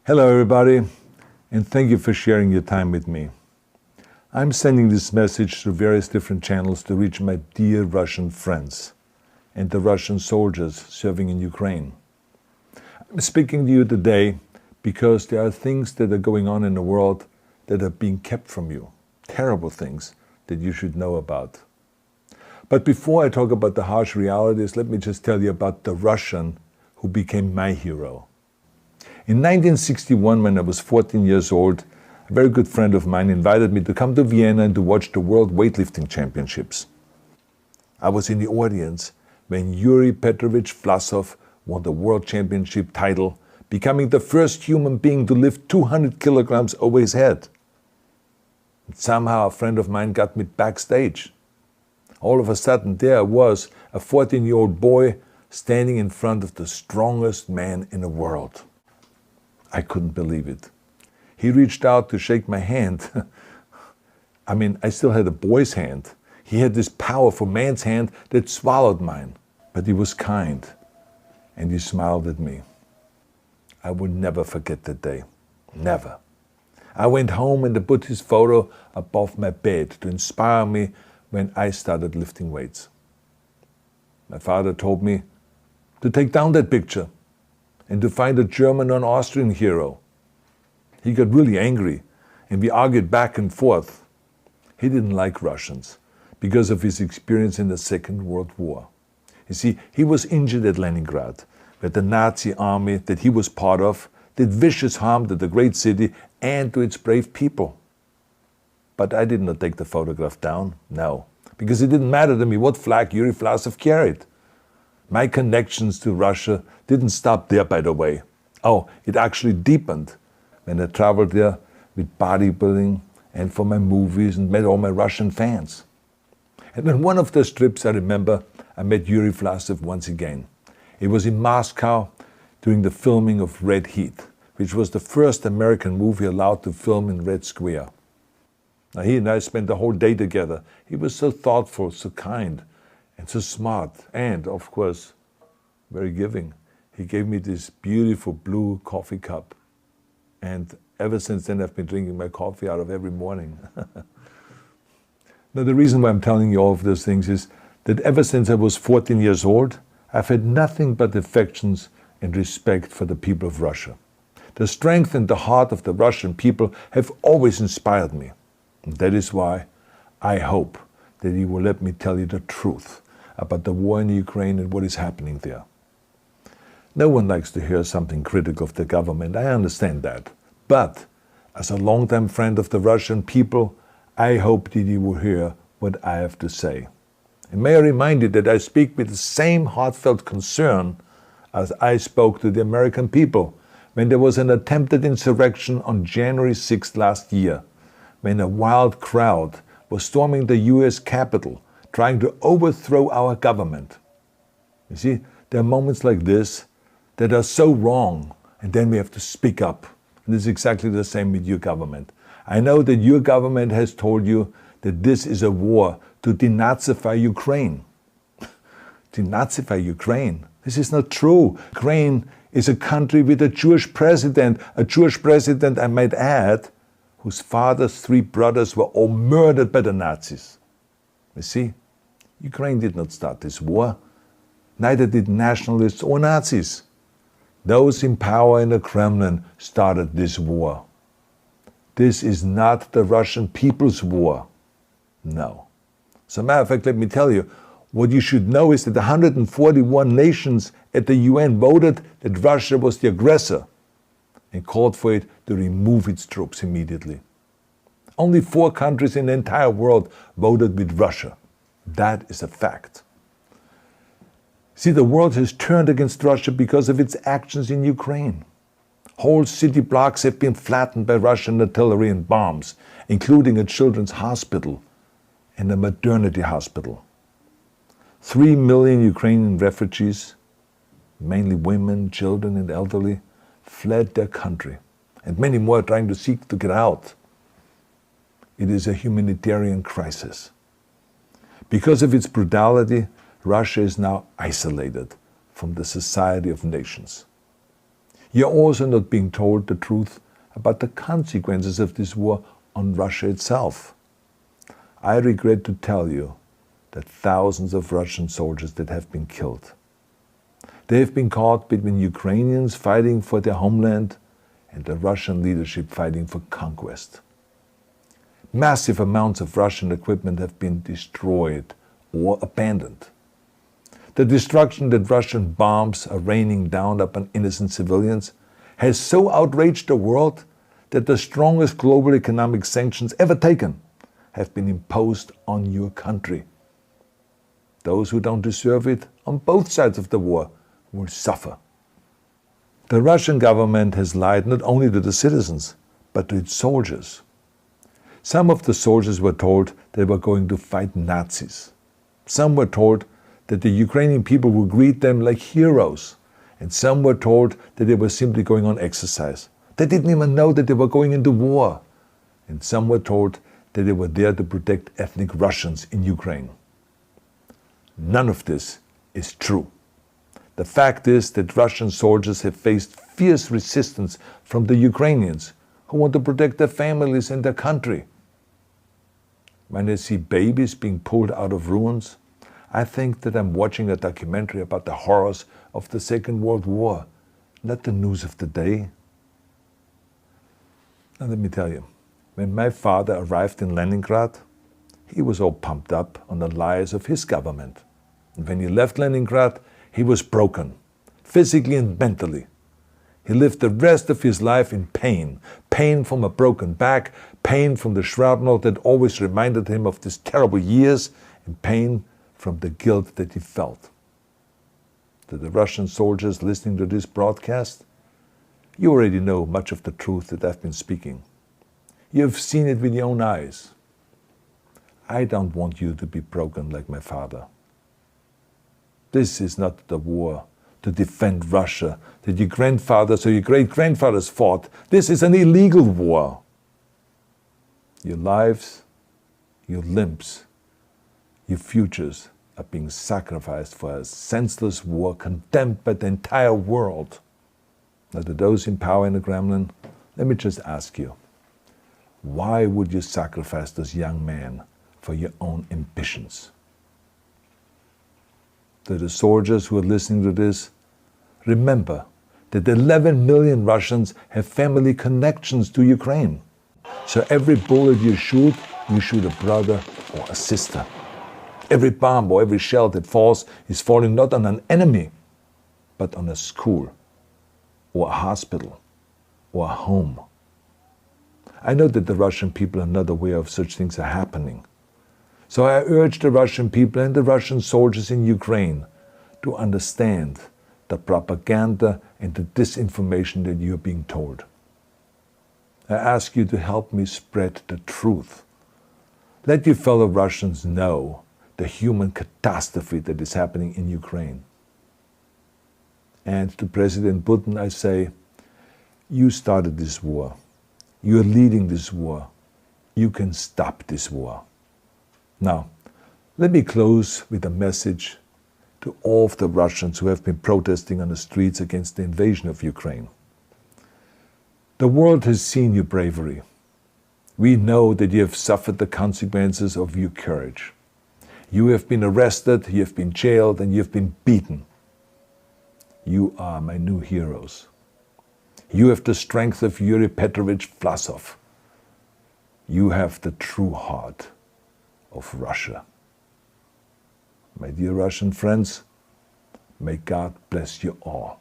Hello everybody, and thank you for sharing your time with me. I'm sending this message through various different channels to reach my dear Russian friends and the Russian soldiers serving in Ukraine. I'm speaking to you today because there are things that are going on in the world that are being kept from you, terrible things that you should know about. But before I talk about the harsh realities, let me just tell you about the Russian who became my hero. In 1961, when I was 14 years old, a very good friend of mine invited me to come to Vienna and to watch the World Weightlifting Championships. I was in the audience when Yuri Petrovich Vlasov won the World Championship title, becoming the first human being to lift 200 kilograms over his head. And somehow a friend of mine got me backstage. All of a sudden there I was, a 14-year-old boy, standing in front of the strongest man in the world. I couldn't believe it. He reached out to shake my hand. I still had a boy's hand. He had this powerful man's hand that swallowed mine. But he was kind, and he smiled at me. I will never forget that day. Never. I went home and I put his photo above my bed to inspire me when I started lifting weights. My father told me to take down that picture and to find a German or an Austrian hero. He got really angry, and we argued back and forth. He didn't like Russians because of his experience in the Second World War. You see, he was injured at Leningrad, where the Nazi army that he was part of did vicious harm to the great city and to its brave people. But I did not take the photograph down, no, because it didn't matter to me what flag Yuri Vlasov carried. My connections to Russia didn't stop there, by the way. Oh, it actually deepened when I traveled there with bodybuilding and for my movies and met all my Russian fans. And on one of those trips, I remember, I met Yuri Vlasov once again. It was in Moscow during the filming of Red Heat, which was the first American movie allowed to film in Red Square. Now, he and I spent the whole day together. He was so thoughtful, so kind, and so smart, and, of course, very giving. He gave me this beautiful blue coffee cup. And ever since then, I've been drinking my coffee out of every morning. Now, the reason why I'm telling you all of those things is that ever since I was 14 years old, I've had nothing but affections and respect for the people of Russia. The strength and the heart of the Russian people have always inspired me. And that is why I hope that you will let me tell you the truth about the war in Ukraine and what is happening there. No one likes to hear something critical of the government, I understand that. But as a longtime friend of the Russian people, I hope that you will hear what I have to say. And may I remind you that I speak with the same heartfelt concern as I spoke to the American people when there was an attempted insurrection on January 6th last year, when a wild crowd was storming the US Capitol, trying to overthrow our government. You see, there are moments like this that are so wrong, and then we have to speak up. And it's exactly the same with your government. I know that your government has told you that this is a war to denazify Ukraine. Denazify Ukraine? This is not true. Ukraine is a country with a Jewish president, I might add, whose father's 3 brothers were all murdered by the Nazis. You see, Ukraine did not start this war. Neither did nationalists or Nazis. Those in power in the Kremlin started this war. This is not the Russian people's war. No. As a matter of fact, let me tell you, what you should know is that 141 nations at the UN voted that Russia was the aggressor and called for it to remove its troops immediately. Only 4 countries in the entire world voted with Russia. That is a fact. See, the world has turned against Russia because of its actions in Ukraine. Whole city blocks have been flattened by Russian artillery and bombs, including a children's hospital and a maternity hospital. 3 million Ukrainian refugees, mainly women, children and elderly, fled their country, and many more are trying to seek to get out. It is a humanitarian crisis. Because of its brutality, Russia is now isolated from the society of nations. You're also not being told the truth about the consequences of this war on Russia itself. I regret to tell you that thousands of Russian soldiers that have been killed. They have been caught between Ukrainians fighting for their homeland and the Russian leadership fighting for conquest. Massive amounts of Russian equipment have been destroyed or abandoned. The destruction that Russian bombs are raining down upon innocent civilians has so outraged the world that the strongest global economic sanctions ever taken have been imposed on your country. Those who don't deserve it on both sides of the war will suffer. The Russian government has lied not only to the citizens, but to its soldiers. Some of the soldiers were told they were going to fight Nazis. Some were told that the Ukrainian people would greet them like heroes, and some were told that they were simply going on exercise. They didn't even know that they were going into war. And some were told that they were there to protect ethnic Russians in Ukraine. None of this is true. The fact is that Russian soldiers have faced fierce resistance from the Ukrainians who want to protect their families and their country. When I see babies being pulled out of ruins, I think that I'm watching a documentary about the horrors of the Second World War, not the news of the day. Now let me tell you, when my father arrived in Leningrad, he was all pumped up on the lies of his government. And when he left Leningrad, he was broken, physically and mentally. He lived the rest of his life in pain. Pain from a broken back, pain from the shrapnel that always reminded him of these terrible years, and pain from the guilt that he felt. To the Russian soldiers listening to this broadcast, you already know much of the truth that I've been speaking. You've seen it with your own eyes. I don't want you to be broken like my father. This is not the war to defend Russia that your grandfathers or your great-grandfathers fought. This is an illegal war. Your lives, your limbs, your futures are being sacrificed for a senseless war condemned by the entire world. Now, to those in power in the Kremlin, let me just ask you, why would you sacrifice those young men for your own ambitions? To the soldiers who are listening to this, remember that 11 million Russians have family connections to Ukraine. So every bullet you shoot a brother or a sister. Every bomb or every shell that falls is falling not on an enemy, but on a school, or a hospital, or a home. I know that the Russian people are not aware of such things are happening. So I urge the Russian people and the Russian soldiers in Ukraine to understand the propaganda and the disinformation that you are being told. I ask you to help me spread the truth. Let your fellow Russians know the human catastrophe that is happening in Ukraine. And to President Putin I say, you started this war. You are leading this war. You can stop this war. Now, let me close with a message to all of the Russians who have been protesting on the streets against the invasion of Ukraine. The world has seen your bravery. We know that you have suffered the consequences of your courage. You have been arrested, you have been jailed, and you have been beaten. You are my new heroes. You have the strength of Yuri Petrovich Vlasov. You have the true heart of Russia. My dear Russian friends, may God bless you all.